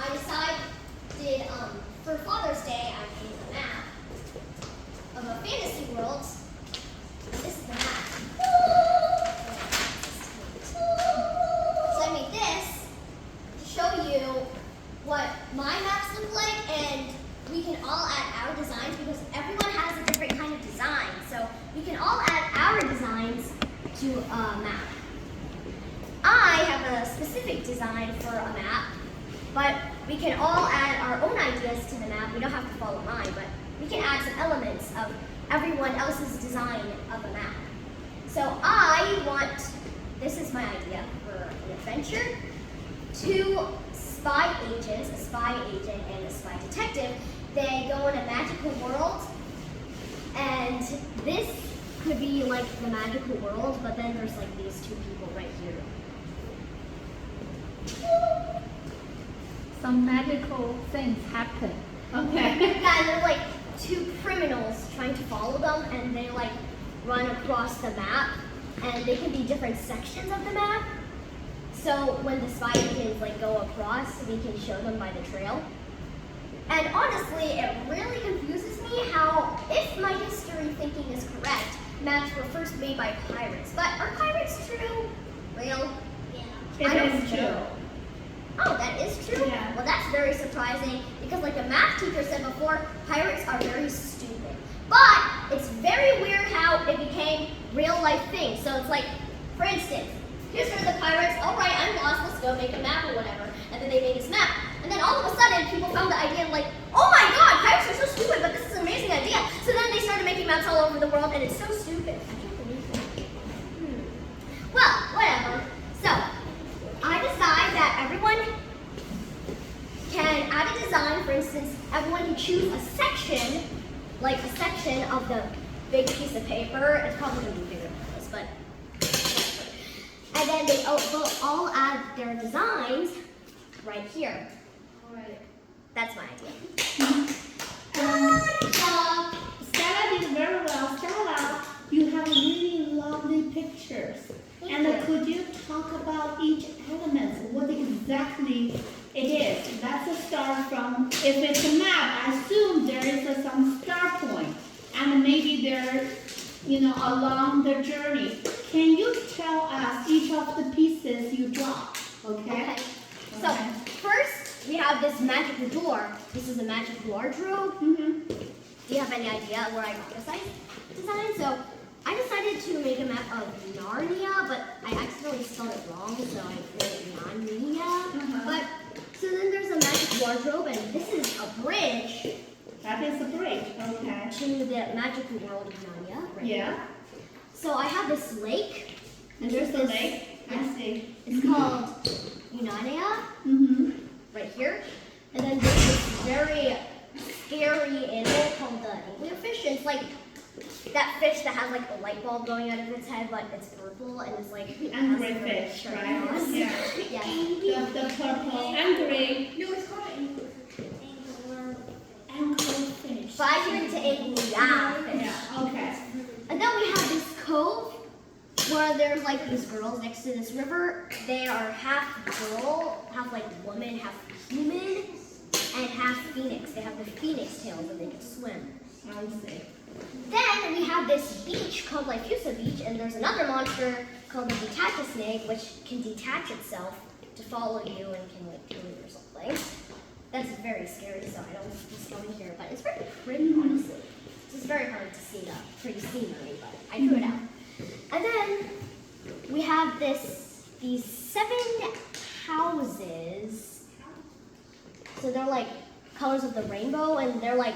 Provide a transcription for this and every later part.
I decided for Father's Day I made a map of a fantasy world. This is the map. So I made this to show you what my maps look like, and we can all add our designs because everyone has a different kind of design. So we can all add our designs to a map. I have a specific design for a map, but we can all add our own ideas to the map. We don't have to follow mine, but we can add some elements of everyone else's design of a map. So I want, this is my idea for an adventure, 2 spy agents, a spy agent and a spy detective. They go in a magical world, and this could be like the magical world, but then there's like these 2 people right here. Some magical things happen. Okay. Yeah, they're like 2 criminals trying to follow them, and they like run across the map, and they can be different sections of the map. So when the spy agents like go across, we can show them by the trail. And honestly, it really confuses me how, if my history thinking is correct, maps were first made by pirates. But are pirates true? Real? Yeah. It is true. Oh, that is true? Yeah. Well, that's very surprising because like the math teacher said before, pirates are very stupid. But it's very weird how it became real life things. So it's like, for instance, here's where the pirates, all right, I'm lost, let's go make a map or whatever. And then they made this map. And then all of a sudden, people found the idea of like, oh my god, pirates are so stupid, but this is an amazing idea. So then they started making maps all over the world, and it's so stupid. I can't believe it. Well, whatever. So, I decide that everyone can add a design. For instance, everyone can choose a section, like a section of the big piece of paper. It's probably going to be bigger than this, but. And then they will all add their designs right here. All right. That's my idea. Stella did very well. Stella, you have really lovely pictures. And could you talk about each element, what exactly it is? That's a start from, if it's a map, I assume there is some start point. And maybe they're, along the journey. Can you tell us each of the pieces you draw? Okay. So, first, we have this magical door. This is a magic wardrobe. Do you have any idea where I got this design? So, I decided to make a map of Narnia, but I accidentally spelled it wrong, so I wrote Narnia. But, so then there's a magic wardrobe, and this is a bridge. That is a bridge, okay. To the magical world of Narnia. Right here. So I have this lake. And This there's is the this lake. I see. It's called Unania, right here. And then there's this very scary animal called the anglerfish. And it's like that fish that has like a light bulb going out of its head, but it's purple and it's like Angry fish, right? Yeah. Yeah. The purple angry No, it's called anglerfish. anglerfish. But I turned it to anglerfish. Yeah, okay. And then we have this cove where there's like these girls next to this river. They are half girl, half like woman, half human, and half phoenix. They have the phoenix tails and they can swim. I see. Then we have this beach called Lyfusa Beach, and there's another monster called the Detach Snake, which can detach itself to follow you and can like kill you or something. That's very scary, so I don't just go in here, but it's very pretty, honestly. It's just very hard to see the pretty scenery, but I drew it out. And then we have these 7 houses. So they're like colors of the rainbow, and they're like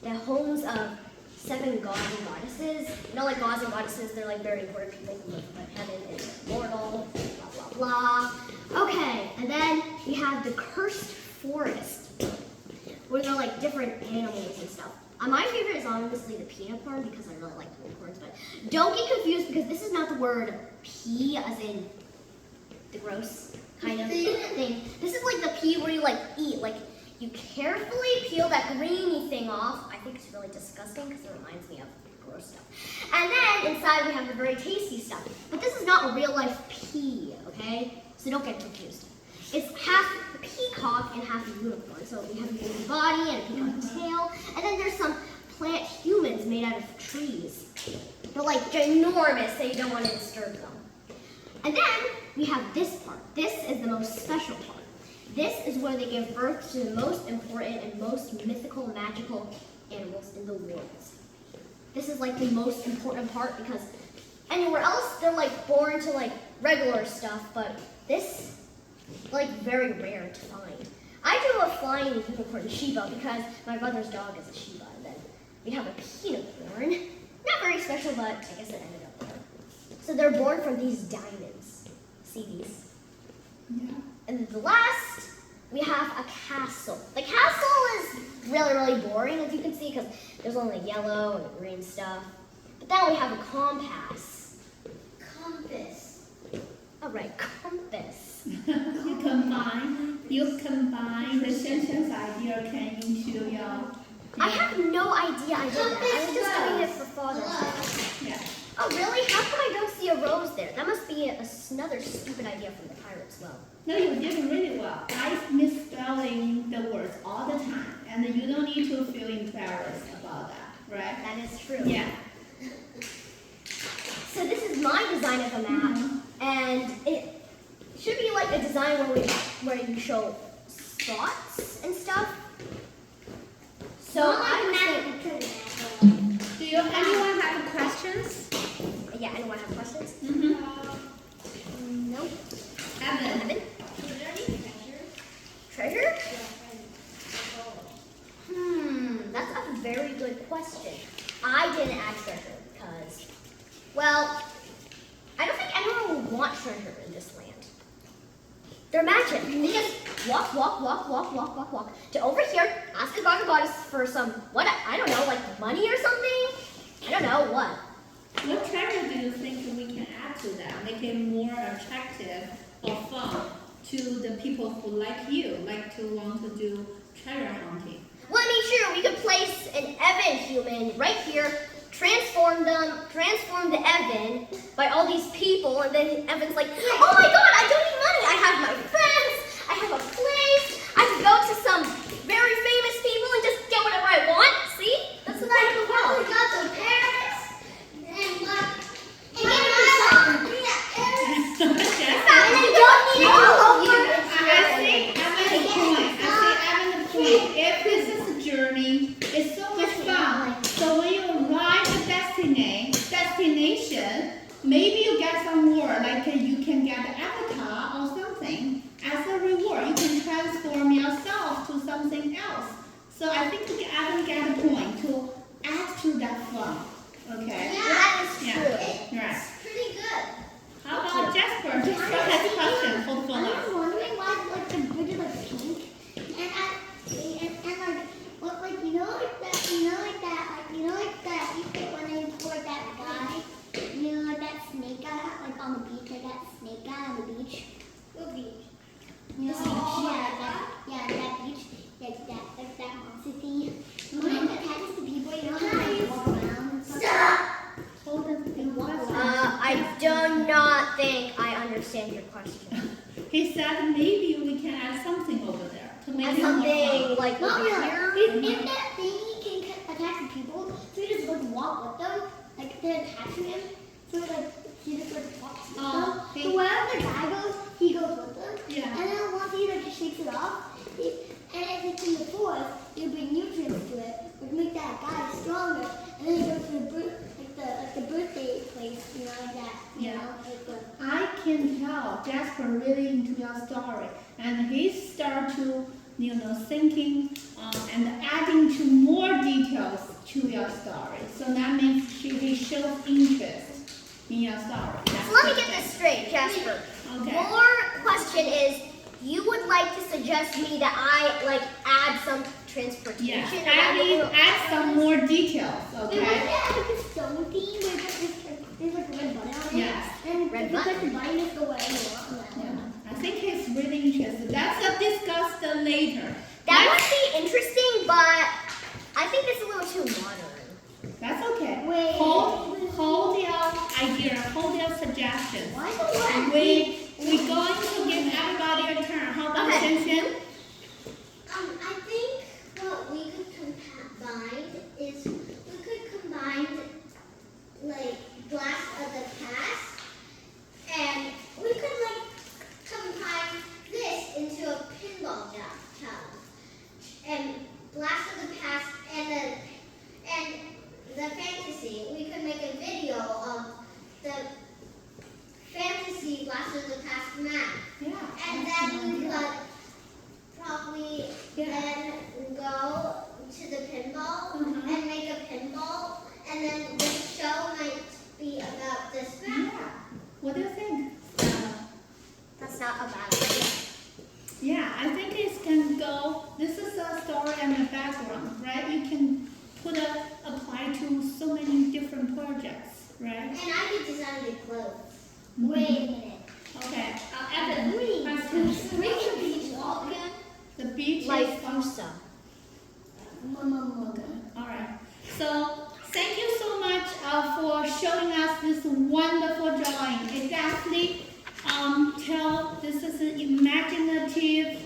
the homes of 7 gods and goddesses. Like gods and goddesses, they're like very important people who live in heaven and immortal, blah, blah, blah. Okay, and then we have the cursed forest, where they're like different animals and stuff. My favorite is honestly the peanut barn because I really like the unicorns, but don't get confused because this is not the word pea as in the gross kind of thing. This is like the pea where you like eat, like you carefully peel that greeny thing off. I think it's really disgusting because it reminds me of gross stuff. And then inside we have the very tasty stuff. But this is not a real life pea, okay? So don't get confused. it's half peacock and half unicorn. So we have a baby body and a peacock tail. And then there's some plant humans made out of trees. They're like ginormous, so you don't want to disturb them. And then we have this part. This is the most special part. This is where they give birth to the most important and most mythical, magical animals in the world. This is like the most important part because anywhere else they're like born to like regular stuff, but this like very rare to find. I drew a flying unicorn Shiba because my brother's dog is a Shiba, and then we have a unicorn. Not very special, but I guess it ended up there. So they're born from these diamonds. See these? Yeah. And then the last, we have a castle. The castle is really, really boring, as you can see, because there's only yellow and green stuff. But then we have a compass. Compass. All right, compass. You combine the sentence idea can into your. I have no idea I did that. I was just doing it for Father's Day. Yeah. Oh, really? How come I don't see a rose there? That must be another stupid idea from the Pirates' Well. No, you did really well. I misspelling the words all the time, and you don't need to feel embarrassed about that, right? That is true. Yeah. So this is my design of a map, and it should be like a design where you show spots and stuff. So Do you anyone have questions? Yeah, anyone have questions? Mm-hmm. Nope. Evan. Is there any treasure? That's a very good question. I didn't add treasure because, well, I don't think anyone will want treasure in this land. They're magic. They just walk to over here, ask the god or goddess for some, what, I don't know, like money or something? I don't know, what? What treasure do you think we can add to that, make it more attractive or fun to the people who like you, like to want to do treasure hunting? Well, I mean, sure, we could place an Evan human right here, transform the Evan by all these people, and then Evan's like, oh my god, I don't need money, I have my friends, I have a place, I can go to some very famous people and just get whatever I want, see? That's the kind of the world. We got to Paris, and you don't need all over. I see Evan's point. If this is a journey, it's so much fun. So when you arrive at destination, maybe you get some reward, like you can get an avatar or something as a reward. You can transform yourself to something else. So I think Evan get a point to add to that fun. Okay. Yeah, that is true. Yeah. Right. It's pretty good. How about Jasper? Jasper has a question. Hold the phone I up. was wondering why like the bridge is like pink, and like what like you know like that when they poured that guy, you know like that snake guy like on the beach, like that snake guy on the beach. What beach? You know, that beach, like that monster thing. When it attaches to people, you know how they walk around and stuff. Hold the phone up. I do not think I understand your question. He said maybe we can add something over there to make And it more something fun. like Not over really. here. If that thing can attach to people, so you just like walk with them, like they're attaching him, so like he just like walks with them. Okay. So wherever the guy goes, he goes with them. Yeah. And then once he like just shakes it off, and if it's in the forest, you bring nutrients to it, which make that guy stronger. And then you go to the birthday place, you know, like that. You Yeah. know, like the, I can tell Jasper really into your story, and he start to, thinking and adding to more details to your story. So that means he shows interest in your story. So let me get this straight, Jasper. Okay. Your question is, you would like to suggest me that I like add some transportation? Yeah. around the little Add some more details. There's Okay. like a stone thing where there's like a red button on it. Yes. And Red if you press button. the button, just go wherever you want on that Yeah. one. I think he's really interested. Let's discuss that later. That would be interesting, but I think it's a little too modern. That's okay. Wait. Hold your idea. Hold your suggestions. Why the what? We're going to give everybody a turn. How right? And I could design the clothes. Mhm. Wait a minute. Okay, Evan, questions? Bring the beach wall again. The beach Like is Fusa. okay. All right. So thank you so much for showing us this wonderful drawing. It definitely tell this is an imaginative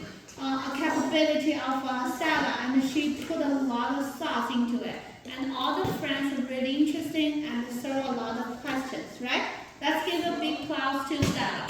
capability of Stella, and she put a lot of thoughts into it. And all the friends are really interesting and serve a lot of questions, right? Let's give a big applause to Stella.